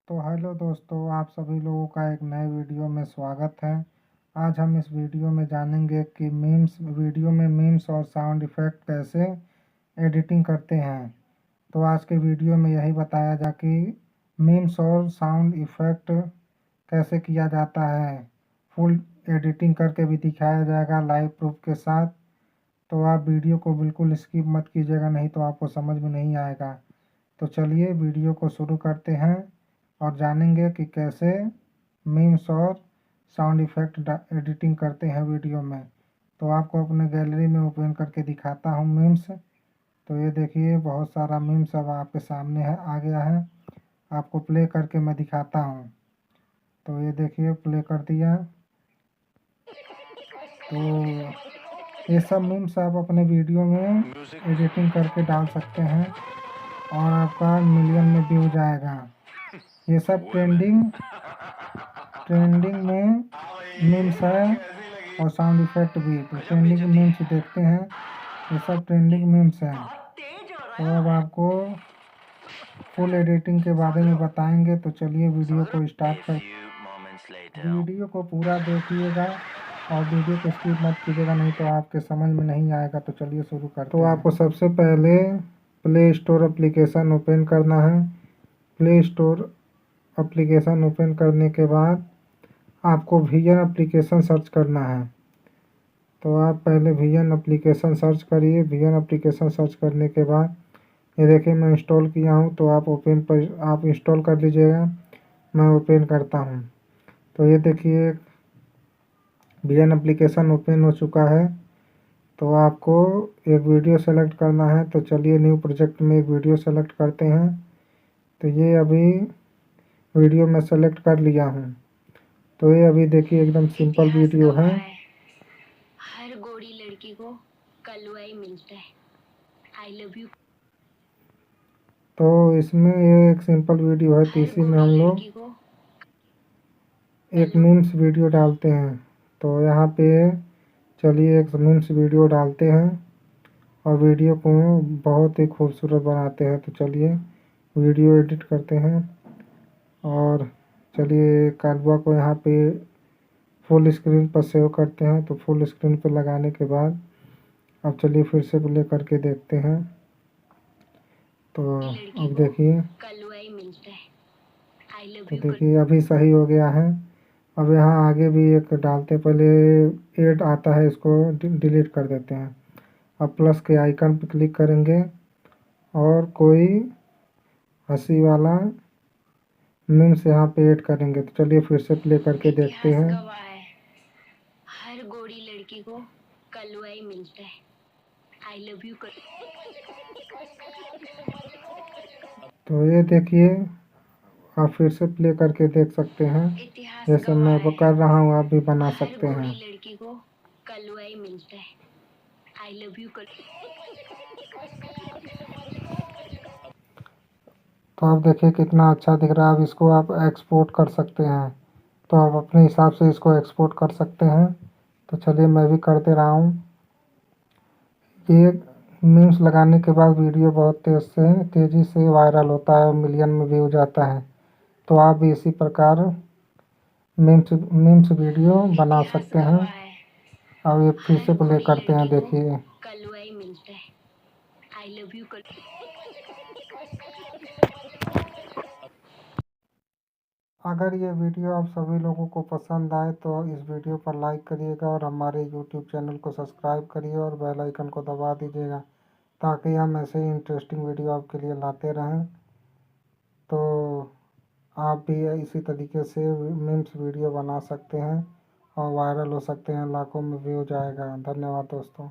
तो हेलो दोस्तों, आप सभी लोगों का एक नए वीडियो में स्वागत है। आज हम इस वीडियो में जानेंगे कि वीडियो में मीम्स और साउंड इफ़ेक्ट कैसे एडिटिंग करते हैं। तो आज के वीडियो में यही बताया जा कि मीम्स और साउंड इफ़ेक्ट कैसे किया जाता है। फुल एडिटिंग करके भी दिखाया जाएगा लाइव प्रूफ के साथ। तो आप वीडियो को बिल्कुल स्किप मत कीजिएगा, नहीं तो आपको समझ में नहीं आएगा। तो चलिए वीडियो को शुरू करते हैं और जानेंगे कि कैसे मीम्स और साउंड इफ़ेक्ट एडिटिंग करते हैं वीडियो में। तो आपको अपने गैलरी में ओपन करके दिखाता हूँ मीम्स। तो ये देखिए, बहुत सारा मीम्स अब आपके सामने है आ गया है। आपको प्ले करके मैं दिखाता हूँ। तो ये देखिए, प्ले कर दिया। तो ये सब मीम्स आप अपने वीडियो में एडिटिंग करके डाल सकते हैं और आपका मिलियन में व्यू जाएगा। ये सब ट्रेंडिंग में मीम्स है और साउंड इफ़ेक्ट भी। तो ट्रेंडिंग मीम्स देखते हैं, ये सब ट्रेंडिंग मीम्स हैं। तो अब आपको फुल एडिटिंग के बारे में बताएंगे। तो चलिए वीडियो को स्टार्ट कर। वीडियो को पूरा देखिएगा और वीडियो को स्किप मत कीजिएगा, नहीं तो आपके समझ में नहीं आएगा। तो चलिए शुरू करते हैं। तो आपको सबसे पहले प्ले स्टोर एप्लीकेशन ओपन करना है। प्ले स्टोर एप्लीकेशन ओपन करने के बाद आपको विजन एप्लीकेशन सर्च करना है। तो आप पहले विजन एप्लीकेशन सर्च करिए। विजन एप्लीकेशन सर्च करने के बाद ये देखिए, मैं इंस्टॉल किया हूँ। तो आप इंस्टॉल कर लीजिएगा। मैं ओपन करता हूँ। तो ये देखिए, विजन एप्लीकेशन ओपन हो चुका है। तो आपको एक वीडियो सेलेक्ट करना है। तो चलिए न्यू प्रोजेक्ट में एक वीडियो सेलेक्ट करते हैं। तो ये अभी वीडियो मैं सेलेक्ट कर लिया हूँ। तो ये अभी देखिए, एकदम सिंपल वीडियो है। हर गोरी लड़की को कलुआई मिलता है। I love you. तो इसमें ये एक सिंपल वीडियो है। तो इसी में हम लोग एक मीम्स वीडियो डालते हैं। तो यहाँ पे चलिए एक मीम्स वीडियो डालते हैं और वीडियो को बहुत ही खूबसूरत बनाते हैं। तो चलिए वीडियो एडिट करते हैं और चलिए कालवा को यहाँ पे फुल स्क्रीन पर सेव करते हैं। तो फुल स्क्रीन पर लगाने के बाद अब चलिए फिर से प्ले करके देखते हैं। तो अब देखिए, तो देखिए अभी सही हो गया है। अब यहाँ आगे भी एक डालते, पहले ऐड आता है, इसको डिलीट कर देते हैं। अब प्लस के आइकन पर क्लिक करेंगे और कोई हंसी वाला मीम्स यहाँ पे ऐड करेंगे। तो चलिए फिर से प्ले करके देखते हैं। हर गोरी लड़की को कलुआई मिलता है। I love you. तो ये देखिए, आप फिर से प्ले करके देख सकते हैं। जैसे मैं वो कर रहा हूँ, आप भी बना सकते हैं। लड़की को कलुआई मिलता है। I love you. तो आप देखिए कितना अच्छा दिख रहा है। अब इसको आप एक्सपोर्ट कर सकते हैं। तो आप अपने हिसाब से इसको एक्सपोर्ट कर सकते हैं। तो चलिए मैं भी कर दे रहा हूँ। ये मीम्स लगाने के बाद वीडियो बहुत तेज़ी से वायरल होता है और मिलियन में व्यू जाता है। तो आप भी इसी प्रकार मीम्स वीडियो बना सकते हैं। अब ये फिर से प्ले करते हैं, देखिए। कलुआई मिलता है। I love you. अगर ये वीडियो आप सभी लोगों को पसंद आए तो इस वीडियो पर लाइक करिएगा और हमारे यूट्यूब चैनल को सब्सक्राइब करिए और बेल आइकन को दबा दीजिएगा, ताकि हम ऐसे ही इंटरेस्टिंग वीडियो आपके लिए लाते रहें। तो आप भी इसी तरीके से मीम्स वीडियो बना सकते हैं और वायरल हो सकते हैं, लाखों में व्यू जाएगा। धन्यवाद दोस्तों।